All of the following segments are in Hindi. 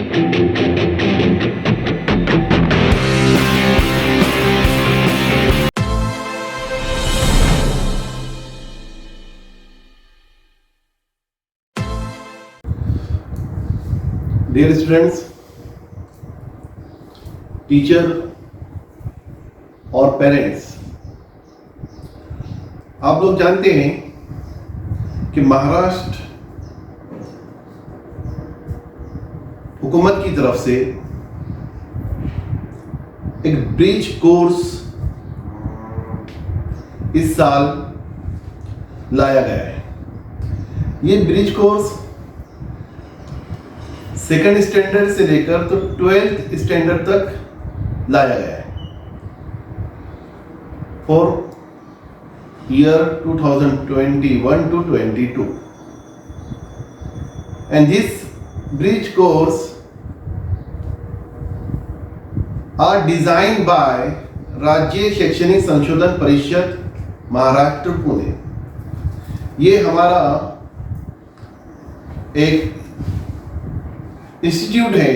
डियर स्टूडेंट्स, टीचर और पेरेंट्स, आप लोग जानते हैं कि महाराष्ट्र हुकूमत की तरफ से एक ब्रिज कोर्स इस साल लाया गया है। ये ब्रिज कोर्स सेकंड स्टैंडर्ड से लेकर तो 12th स्टैंडर्ड तक लाया गया है for year 2021 to 22, and this bridge course are designed by राज्य शैक्षणिक संशोधन परिषद महाराष्ट्र पुणे। ये हमारा एक इंस्टीट्यूट है।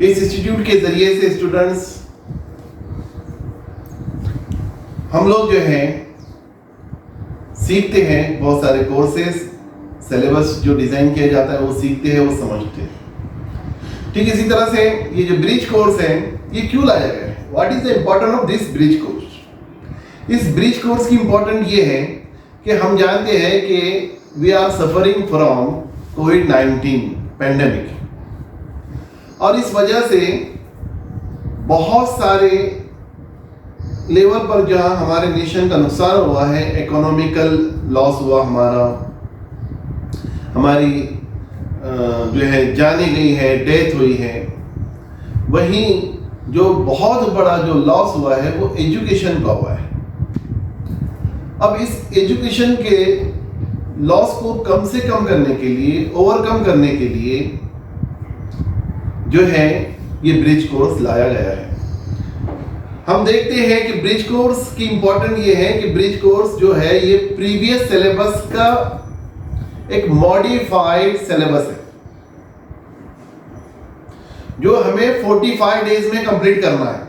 इस इंस्टीट्यूट के जरिए से स्टूडेंट्स, हम लोग जो है सीखते हैं बहुत सारे कोर्सेस, सिलेबस जो डिजाइन किया जाता है वो सीखते हैं, वो समझते हैं। ठीक इसी तरह से ये जो ब्रिज कोर्स है ये क्यों लाया गया है? What is the important of this bridge course? इस ब्रिज कोर्स की इंपॉर्टेंट ये है कि हम जानते हैं कि वी आर सफरिंग फ्रॉम कोविड-19 पेंडेमिक, और इस वजह से बहुत सारे लेवल पर जहाँ हमारे नेशन का नुकसान हुआ है, इकोनॉमिकल लॉस हुआ, हमारी जो है जाने गई है, डेथ हुई है। वहीं जो बहुत बड़ा जो लॉस हुआ है वो एजुकेशन का हुआ है। अब इस एजुकेशन के लॉस को कम से कम करने के लिए, ओवरकम करने के लिए जो है ये ब्रिज कोर्स लाया गया है। हम देखते हैं कि ब्रिज कोर्स की इंपॉर्टेंट ये है कि ब्रिज कोर्स जो है ये प्रीवियस सिलेबस का एक मॉडिफाइड सिलेबस है जो हमें 45 डेज में कंप्लीट करना है।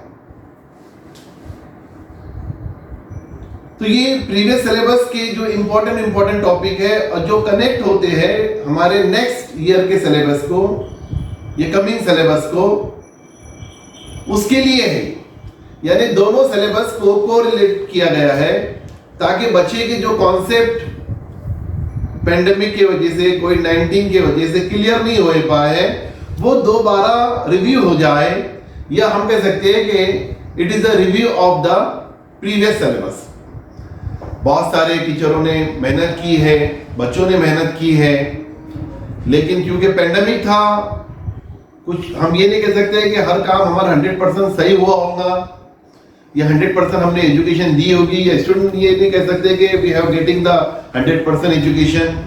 तो ये प्रीवियस सिलेबस के जो इंपॉर्टेंट टॉपिक है और जो कनेक्ट होते हैं हमारे नेक्स्ट ईयर के सिलेबस को, ये कमिंग सिलेबस को, उसके लिए है। यानी दोनों सिलेबस को कोरिलेट किया गया है ताकि बच्चे के जो कॉन्सेप्ट पेंडेमिक की वजह से, कोविड-19 की वजह से क्लियर नहीं हो पाए वो दोबारा रिव्यू हो जाए, या हम कह सकते हैं कि it is a review of the previous syllabus. बहुत सारे टीचरों ने मेहनत की है, बच्चों ने मेहनत की है, लेकिन क्योंकि पेंडेमिक था, कुछ हम ये नहीं कह सकते कि हर काम हमारा 100% सही हुआ होगा या 100% हमने एजुकेशन दी होगी, या स्टूडेंट ये नहीं कह सकते कि we have getting the 100% education,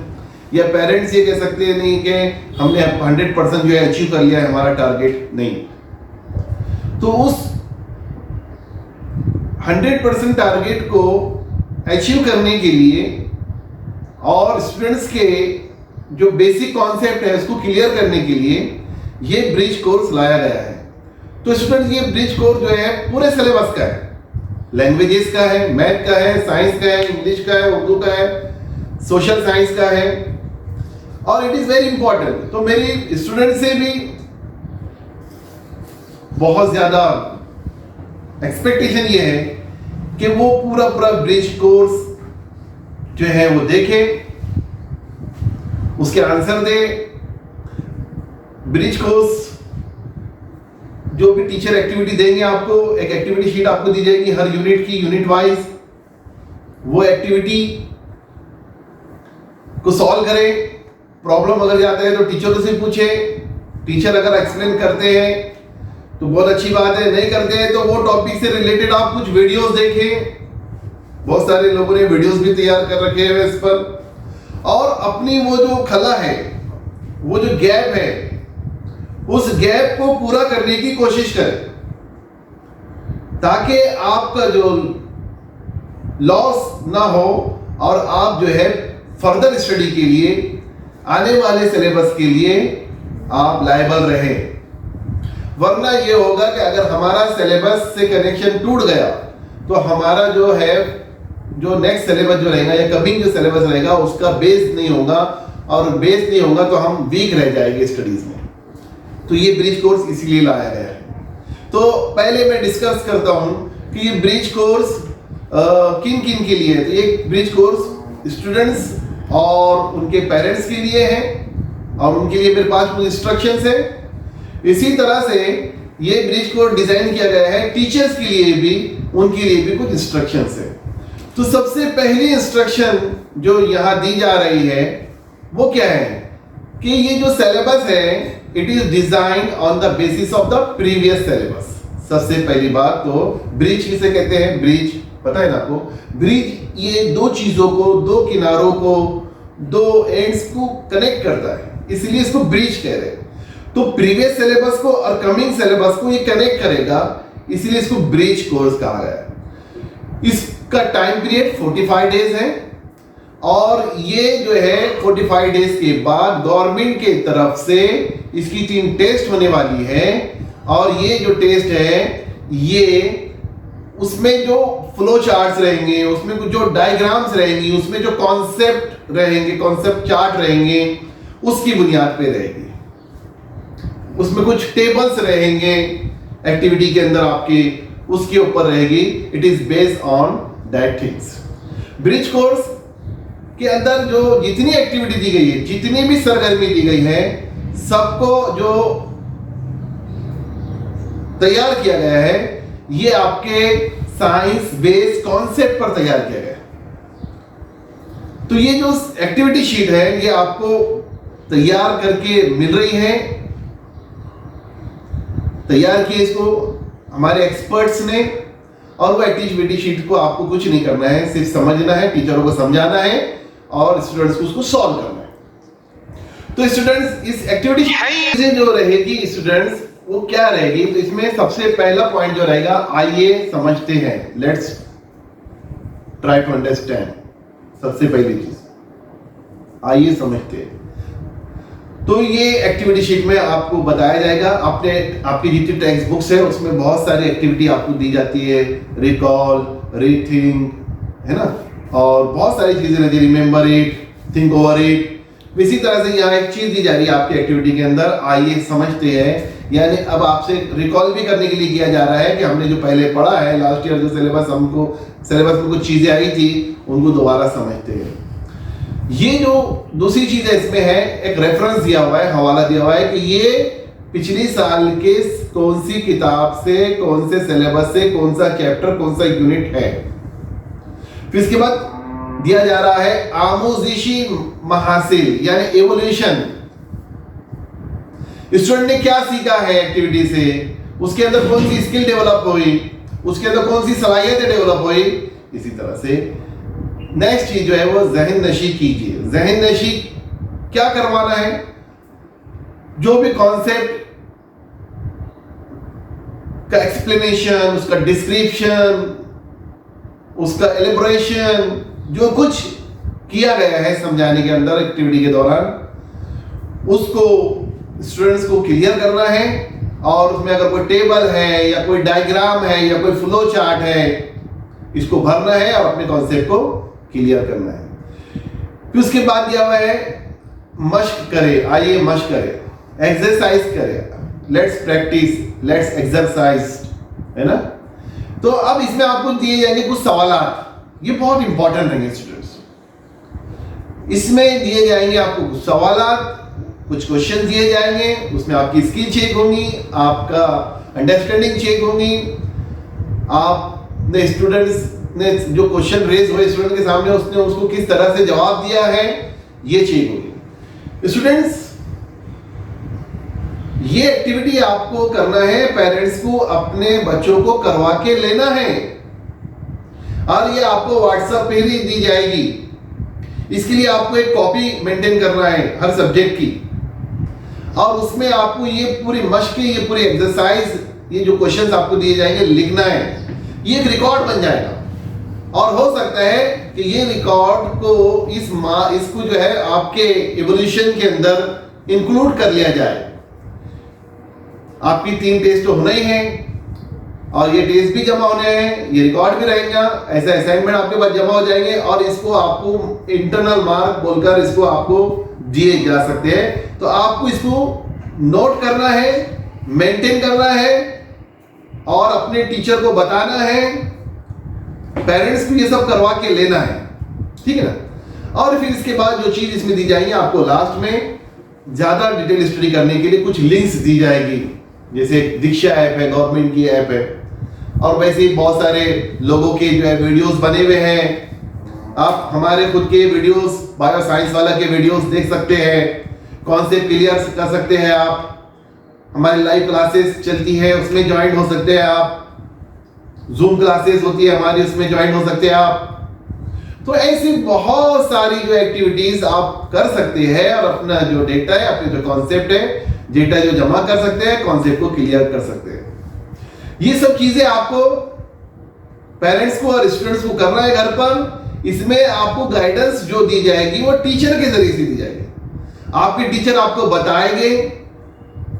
या पेरेंट्स ये कह सकते नहीं कि हमने 100% जो है अचीव कर लिया है हमारा टारगेट। नहीं, तो उस 100% टारगेट को अचीव करने के लिए और स्टूडेंट्स के जो बेसिक कॉन्सेप्ट है उसको क्लियर करने के लिए ये ब्रिज कोर्स लाया गया है। तो स्टूडेंट्स, ये ब्रिज कोर्स जो है पूरे सिलेबस का है, लैंग्वेजेस का है, मैथ का है, साइंस का है, इंग्लिश का है, उर्दू का है, सोशल साइंस का है, और इट इज वेरी इंपॉर्टेंट। तो मेरी स्टूडेंट से भी बहुत ज्यादा एक्सपेक्टेशन ये है कि वो पूरा ब्रिज कोर्स जो है वो देखे, उसके आंसर दे। ब्रिज कोर्स जो भी टीचर एक्टिविटी देंगे आपको, एक एक्टिविटी शीट आपको दी जाएगी हर यूनिट की, यूनिट वाइज। वो एक्टिविटी को सॉल्व करें। प्रॉब्लम अगर जाता है तो टीचरों से पूछे, टीचर अगर एक्सप्लेन करते हैं तो बहुत अच्छी बात है, नहीं करते हैं तो वो टॉपिक से रिलेटेड आप कुछ वीडियोस देखें। बहुत सारे लोगों ने वीडियोस भी तैयार कर रखे हैं इस पर, और अपनी वो जो खला है, वो जो गैप है, उस गैप को पूरा करने की कोशिश करें ताकि आपका जो लॉस ना हो और आप जो है फर्दर स्टडी के लिए, आने वाले सिलेबस के लिए आप लायबल रहे। वरना ये होगा कि अगर हमारा सिलेबस से कनेक्शन टूट गया तो हमारा जो है जो नेक्स्ट सिलेबस जो रहेगा या कमिंग जो सिलेबस रहेगा उसका बेस नहीं होगा, और बेस नहीं होगा तो हम वीक रह जाएंगे स्टडीज में। तो ये ब्रिज कोर्स इसीलिए लाया गया है। तो पहले मैं डिस्कस करता हूं कि ये ब्रिज कोर्स किन किन के लिए है। तो ये ब्रिज कोर्स स्टूडेंट्स और उनके पेरेंट्स के लिए है, और उनके लिए मेरे पास कुछ इंस्ट्रक्शंस है। इसी तरह से ये ब्रिज कोर्स डिजाइन किया गया है टीचर्स के लिए भी, उनके लिए भी कुछ इंस्ट्रक्शंस है। तो सबसे पहली इंस्ट्रक्शन जो यहाँ दी जा रही है वो क्या है कि ये जो सिलेबस है it is design on the basis of the previous syllabus. सबसे पहली बात तो ब्रिज किसे कहते हैं? ब्रिज पता है ना आपको? ब्रिज ये दो चीजों को, दो किनारों को, दो एंड्स को कनेक्ट करता है, इसलिए इसको ब्रिज कह रहे हैं। तो प्रीवियस सिलेबस को और कमिंग सिलेबस को ये कनेक्ट करेगा, इसलिए इसको ब्रिज कोर्स कहा गया है। इसका टाइम पीरियड 45 डेज है, और ये जो है 45 डेज के बाद गवर्नमेंट के तरफ से इसकी 3 टेस्ट होने वाली है। और ये जो टेस्ट है ये उसमें जो फ्लो चार्ट्स रहेंगे, उसमें कुछ जो डायग्राम्स रहेंगी, उसमें जो कॉन्सेप्ट रहेंगे, कॉन्सेप्ट चार्ट रहेंगे, उसकी बुनियाद पे रहेगी। उसमें कुछ टेबल्स रहेंगे एक्टिविटी के अंदर आपके, उसके ऊपर रहेगी। It is based on that things. Bridge course के अंदर जो जितनी एक्टिविटी दी गई है, जितनी भी सरगर्मी दी गई है, सबको जो तैयार किया गया है ये आपके साइंस बेस्ड कॉन्सेप्ट पर तैयार किया गया है। तो ये जो एक्टिविटी शीट है ये आपको तैयार करके मिल रही है। तैयार किए इसको हमारे एक्सपर्ट्स ने, और वो एक्टिविटी शीट को आपको कुछ नहीं करना है, सिर्फ समझना है, टीचरों को समझाना है और स्टूडेंट्स को उसको सॉल्व करना है। तो स्टूडेंट्स इस एक्टिविटी शीट जो रहेगी स्टूडेंट्स वो क्या रहेगी? तो इसमें सबसे पहला पॉइंट जो रहेगा, आइए समझते हैं, लेट्स ट्राई टू अंडरस्टैंड। सबसे पहली चीज आइए समझते हैं। तो ये एक्टिविटी शीट में आपको बताया जाएगा, आपकी जितनी टेक्स्ट बुक्स है उसमें बहुत सारी एक्टिविटी आपको दी जाती है, रिकॉल, रीथिंक, है ना, और बहुत सारी चीजें रहती है, remember it, think over it. इसी तरह से यहाँ एक चीज दी जा रही है आपकी एक्टिविटी के अंदर, आइए समझते हैं। यानी अब आपसे रिकॉल भी करने के लिए किया जा रहा है कि हमने जो पहले पढ़ा है लास्ट ईयर जो सिलेबस में कुछ चीजें आई थी उनको दोबारा समझते हैं। ये जो दूसरी चीज है इसमें है एक रेफरेंस दिया हुआ है, हवाला दिया हुआ है कि ये पिछली साल के कौन सी किताब से, कौन से सिलेबस से, कौन सा चैप्टर, कौन सा यूनिट है। फिर इसके बाद दिया जा रहा है आमोजिशी महासिल यानी एवोल्यूशन। स्टूडेंट ने क्या सीखा है एक्टिविटी से, उसके अंदर कौन सी स्किल डेवलप हुई, उसके अंदर कौन सी सलाहियतें डेवलप हुई। इसी तरह से नेक्स्ट चीज जो है वो जहन नशी कीजिए। जहन नशी क्या करवाना है? जो भी कॉन्सेप्ट का एक्सप्लेनेशन, उसका डिस्क्रिप्शन, उसका एलिब्रेशन, जो कुछ किया गया है समझाने के अंदर एक्टिविटी के दौरान, उसको स्टूडेंट्स को क्लियर करना है। और उसमें अगर कोई टेबल है या कोई डायग्राम है या कोई फ्लो चार्ट है, इसको भरना है और अपने कॉन्सेप्ट को क्लियर करना है। फिर उसके बाद दिया हुआ है मश्क करें, आइए मश्क करें, एक्सरसाइज करें, लेट्स प्रैक्टिस, लेट्स एक्सरसाइज, है ना। तो अब इसमें आपको दिए जाएंगे कुछ सवालात, ये बहुत इंपॉर्टेंट रहेंगे स्टूडेंट्स। इसमें दिए जाएंगे आपको कुछ सवालात, कुछ क्वेश्चन दिए जाएंगे, उसमें आपकी स्किल चेक होगी, आपका अंडरस्टैंडिंग चेक होगी, आपने स्टूडेंट्स ने जो क्वेश्चन रेज हुए स्टूडेंट के सामने उसने उसको किस तरह से जवाब दिया है, ये चेक होगी। स्टूडेंट्स ये एक्टिविटी आपको करना है, पेरेंट्स को अपने बच्चों को करवा के लेना है, और ये आपको व्हाट्सएप पे ही दी जाएगी। इसके लिए आपको एक कॉपी मेंटेन करना है हर सब्जेक्ट की, और उसमें आपको ये पूरी मश्क, ये पूरी एक्सरसाइज, ये जो क्वेश्चंस आपको दिए जाएंगे लिखना है। ये एक रिकॉर्ड बन जाएगा, और हो सकता है कि ये रिकॉर्ड को इसको जो है आपके इवोल्यूशन के अंदर इंक्लूड कर लिया जाए, आपकी 3 टेस्ट तो होना ही है और ये टेस्ट भी जमा होने हैं, ये रिकॉर्ड भी रहेगा, ऐसा असाइनमेंट आपके पास जमा हो जाएंगे और इसको आपको इंटरनल मार्क बोलकर इसको आपको दिए जा सकते हैं। तो आपको इसको नोट करना है, मेंटेन करना है और अपने टीचर को बताना है, पेरेंट्स को ये सब करवा के लेना है, ठीक है ना। और फिर इसके बाद जो चीज इसमें दी जाएगी आपको लास्ट में ज्यादा डिटेल स्टडी करने के लिए कुछ लिंक्स दी जाएगी, जैसे दीक्षा ऐप है, गवर्नमेंट की ऐप है और वैसे ही बहुत सारे लोगों के जो है वीडियोस बने हुए हैं। आप हमारे खुद के वीडियोस, बायो साइंस वाला के वीडियोस देख सकते हैं, कॉन्सेप्ट क्लियर कर सकते हैं आप। हमारी लाइव क्लासेस चलती है, उसमें ज्वाइन हो सकते हैं आप। जूम क्लासेस होती है हमारी, उसमें ज्वाइन हो सकते हैं आप। तो ऐसी बहुत सारी जो एक्टिविटीज आप कर सकते हैं और अपना जो डेटा है, अपने जो कॉन्सेप्ट है, डेटा जो जमा कर सकते हैं, कॉन्सेप्ट को क्लियर कर सकते हैं। ये सब चीजें आपको पेरेंट्स को और स्टूडेंट्स को करना है घर पर। इसमें आपको गाइडेंस जो दी जाएगी वो टीचर के जरिए से दी जाएगी। आपके टीचर आपको बताएंगे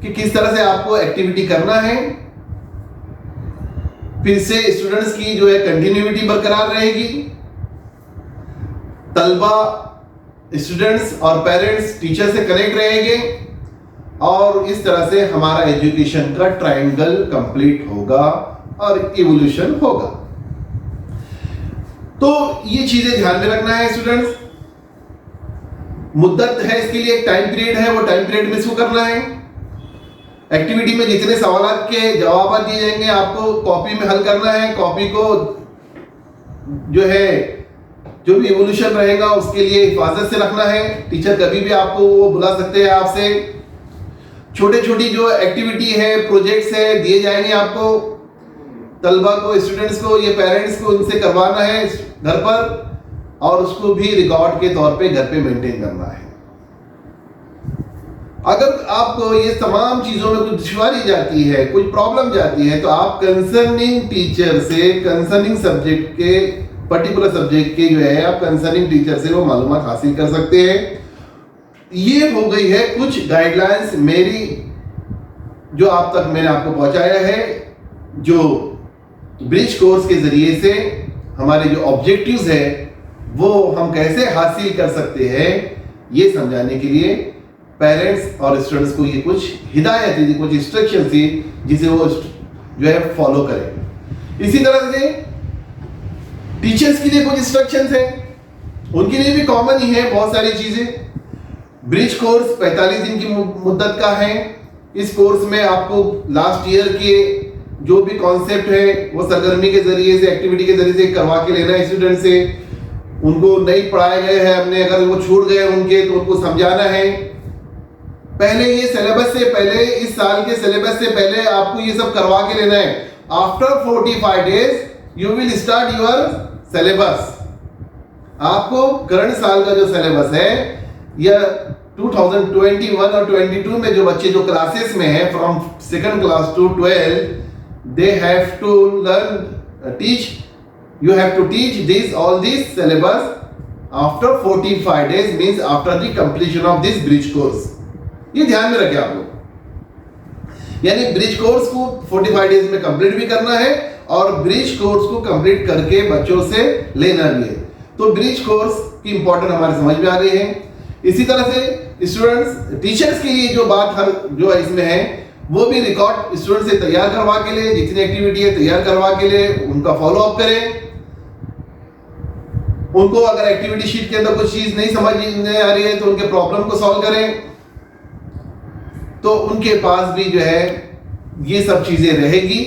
कि किस तरह से आपको एक्टिविटी करना है। फिर से स्टूडेंट्स की जो है कंटिन्यूटी बरकरार रहेगी। तलबा, स्टूडेंट्स और पेरेंट्स टीचर से कनेक्ट रहेंगे और इस तरह से हमारा एजुकेशन का ट्रायंगल कंप्लीट होगा और इवोल्यूशन होगा। तो ये चीजें ध्यान में रखना है स्टूडेंट्स। मुद्दत है, इसके लिए एक टाइम पीरियड है, वो टाइम पीरियड में इसको करना है। एक्टिविटी में जितने सवाल के जवाब दिए जाएंगे आपको कॉपी में हल करना है। कॉपी को जो है जो भी इवोल्यूशन रहेगा उसके लिए हिफाजत से रखना है। टीचर कभी भी आपको वो बुला सकते हैं आपसे। छोटे छोटी जो एक्टिविटी है, प्रोजेक्ट्स है, दिए जाएंगे आपको। तलबा को, स्टूडेंट्स को, ये पेरेंट्स को इनसे करवाना है घर पर और उसको भी रिकॉर्ड के तौर पे घर पे मेंटेन करना है। अगर आपको ये तमाम चीजों में कुछ दुश्वारी जाती है, कोई प्रॉब्लम जाती है, तो आप कंसर्निंग टीचर से, कंसर्निंग सब्जेक्ट के, पर्टिकुलर सब्जेक्ट के जो है आप कंसर्निंग टीचर से वो मालूमात हासिल कर सकते हैं। ये हो गई है कुछ गाइडलाइंस मेरी जो आप तक मैंने आपको पहुंचाया है, जो ब्रिज कोर्स के जरिए से हमारे जो ऑब्जेक्टिव्स है वो हम कैसे हासिल कर सकते हैं, ये समझाने के लिए पेरेंट्स और स्टूडेंट्स को ये कुछ हिदायत दी, कुछ इंस्ट्रक्शन थी जिसे वो जो है फॉलो करें। इसी तरह से टीचर्स के लिए कुछ इंस्ट्रक्शन है, उनके लिए भी कॉमन ही है बहुत सारी चीजें। ब्रिज कोर्स 45 दिन की मुद्दत का है। इस कोर्स में आपको लास्ट ईयर के जो भी कॉन्सेप्ट है वो सरगर्मी के जरिए से, एक्टिविटी के जरिए से करवा के लेना है स्टूडेंट से। उनको नहीं पढ़ाए गए हैं हमने, अगर वो छूट गए उनके, तो उनको समझाना है। पहले ये सिलेबस से पहले, इस साल के सिलेबस से पहले आपको ये सब करवा के लेना है। After 45 days you will start your syllabus. आपको करंट साल का जो सिलेबस है या 2021 और 22 में जो बच्चे जो क्लासेस में है from 2nd class to 12, they have to learn, teach, you have to teach all this syllabus after 45 days, means after the completion of this bridge course. ये ध्यान में रखें आप लोग। यानी ब्रिज कोर्स को 45 डेज में कंप्लीट भी करना है और ब्रिज कोर्स को कंप्लीट करके बच्चों से लेना भी है। तो ब्रिज कोर्स की इंपॉर्टेंट हमारे समझ में आ गई है। इसी तरह से स्टूडेंट्स, टीचर्स के लिए जो बात हर जो इसमें है वो भी रिकॉर्ड स्टूडेंट से तैयार करवा के लिए, जितनी एक्टिविटी है तैयार करवा के लिए उनका फॉलो अप करें। उनको अगर एक्टिविटी शीट के अंदर कुछ चीज नहीं समझ में आ रही है तो उनके प्रॉब्लम को सॉल्व करें। तो उनके पास भी जो है ये सब चीजें रहेगी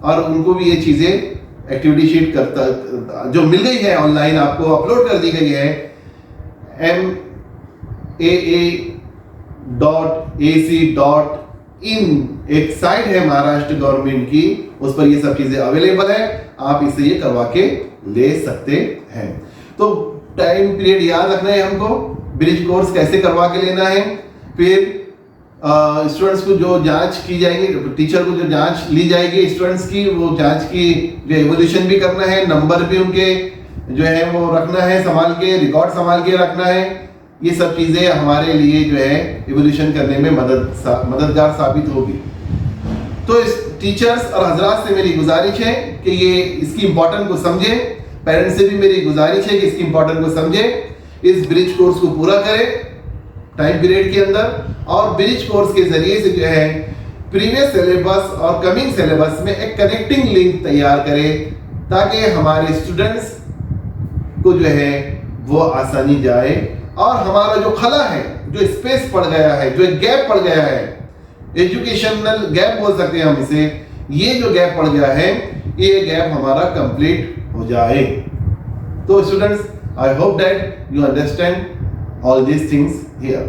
और उनको भी ये चीजें एक्टिविटी शीट करता जो मिल गई है ऑनलाइन, आपको अपलोड कर दी गई है maa.ac.in, एक साइट है महाराष्ट्र गवर्नमेंट की, उस पर ये सब चीजें अवेलेबल है। आप इसे ये करवा के ले सकते हैं। तो टाइम पीरियड याद रखना है हमको, ब्रिज कोर्स कैसे करवा के लेना है। फिर स्टूडेंट्स को जो जांच की जाएगी, टीचर को जो जांच ली जाएगी स्टूडेंट्स की, वो जांच की जो एवोल्यूशन भी करना है, नंबर भी उनके जो है वो रखना है, संभाल के रिकॉर्ड संभाल के रखना है। ये सब चीजें हमारे लिए जो है इवोल्यूशन करने में मददगार साबित होगी। तो इस टीचर्स और हजरात से मेरी गुजारिश है कि ये इसकी इंपॉर्टेंट को समझे, पेरेंट्स से भी मेरी गुजारिश है कि इसकी इंपॉर्टेंट को समझे, इस ब्रिज कोर्स को पूरा करें टाइम पीरियड के अंदर, और ब्रिज कोर्स के जरिए से जो है प्रीवियस सिलेबस और कमिंग सिलेबस में एक कनेक्टिंग लिंक तैयार करें, ताकि हमारे स्टूडेंट्स को जो है वो आसानी जाए, और हमारा जो खला है, जो स्पेस पड़ गया है, जो एक गैप पड़ गया है, एजुकेशनल गैप बोल सकते हैं हम इसे, ये जो गैप पड़ गया है, ये गैप हमारा कंप्लीट हो जाए। तो students, I hope that you understand all these things here.